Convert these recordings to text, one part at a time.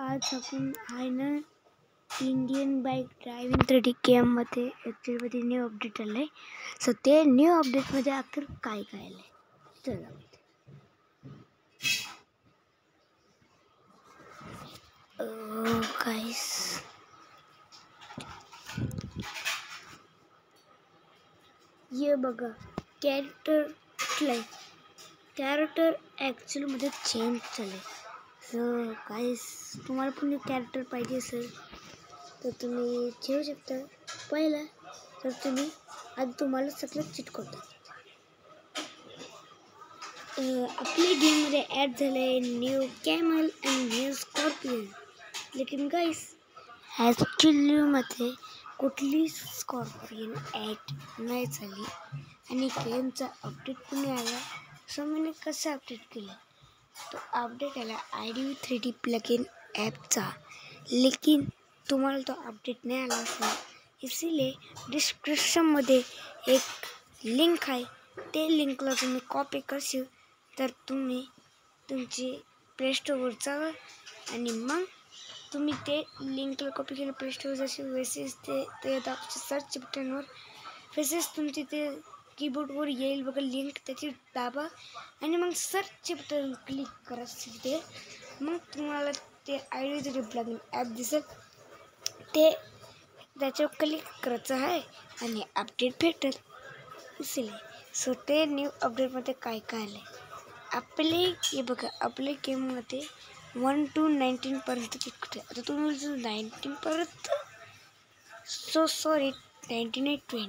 आज आपण आहे ना इंडियन बाईक ड्रायव्हिंग 3D गेममध्ये ॲक्च्युअलीमध्ये न्यू अपडेट आलं आहे. सो ते न्यू अपडेटमध्ये अखेर काय काय आलं आहे चला गाईस ये बघा कॅरेक्टर ॲक्च्युअलमध्ये चेंज झालं आहे. सो गाईस तुम्हाला पण कॅरेक्टर पाहिजे असेल तर तुम्ही ठेवू शकता. पहिला तर तुम्ही आज तुम्हाला सगळं चिट करतात आपल्या गेममध्ये ॲड झालं आहे न्यू कॅमल आणि न्यू स्कॉर्पियन. लेकिन गाईस ॲक्च्युअलीमध्ये कुठली स्कॉर्पियन ॲड नाही झाली आणि गेमचा अपडेट पण नाही आला. सो मी कसं अपडेट केलं तो अपडेट आला ID3D प्लगइन ॲपचा. लेकिन तुम्हाला तो अपडेट नाही आला असेल इसीलिए डिस्क्रिप्शनमध्ये एक लिंक आहे. ते लिंकला तुम्ही कॉपी करशील तर तुम्ही तुमची प्ले स्टोअरवर जावा आणि मग तुम्ही ते लिंकला कॉपी केलं प्ले स्टोअर जाशील वेसेस ते सर्च बटनवर वेसेस तुमची ते कीबोर्डवर येईल बघा लिंक त्याची दाबा आणि मग सर्च बटन क्लिक करा तिथे. मग तुम्हाला ते ID3D प्लगइन ॲप दिसेल ते त्याच्यावर क्लिक करायचं आहे आणि अपडेट भेटेल इसीलिए. सो ते न्यू अपडेटमध्ये काय काय आलं आहे हे बघा आपल्या गेममध्ये 1 to 19पर्यंत तिकडे आता तुम्ही जर 19पर्यंत सो सॉरी 19 20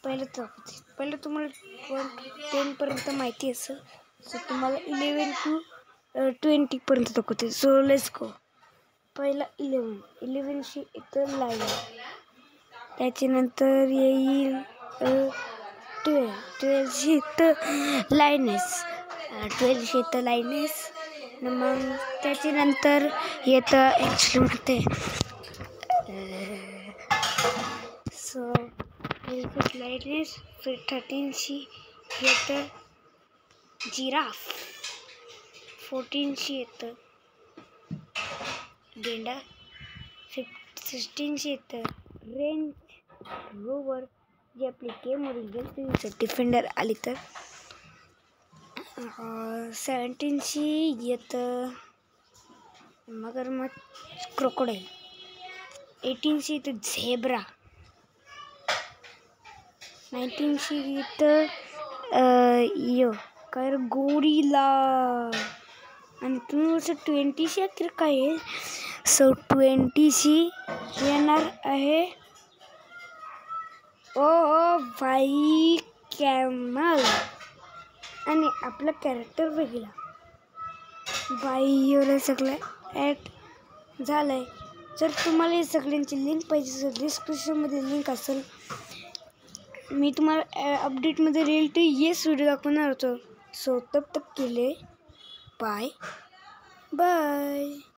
पहिलं तुम्हाला 1 to 10पर्यंत माहिती असेल. सो तुम्हाला 11 to 20पर्यंत दाखवते. So let's go. पहिला 11शी इथं लाईन त्याच्यानंतर येईल 12शी इथं लाईनेस 12शी इथं लाईनेस मग त्याच्यानंतर येतं ॲक्च्युअलीमध्ये सो लाईनेस 13शी येतं जिराफ 14शी येतं गेंडा 16शी येतं रेंज रोवर जे आपली गेमवरील गेमची डिफेंडर आली तर 17शी येतं मगरमच्छ क्रोकोडाईल 18शी येतं झेब्रा 19शी येतं गोरिला आणि तुम्ही असं 20शी अखेर काय आहे. सो 20शी येणार आहे ओ भाई कॅमल आणि आपलं कॅरेक्टर वेगळा बाई एवढं सगळं ॲड झालं आहे. जर तुम्हाला हे सगळ्यांची लिंक पाहिजे असेल डिस्क्रिप्शनमध्ये लिंक असेल. मी तुम्हाला अपडेटमध्ये रिअल येस व्हिडिओ दाखवणार होतो. सो तब तक केले बाय बाय.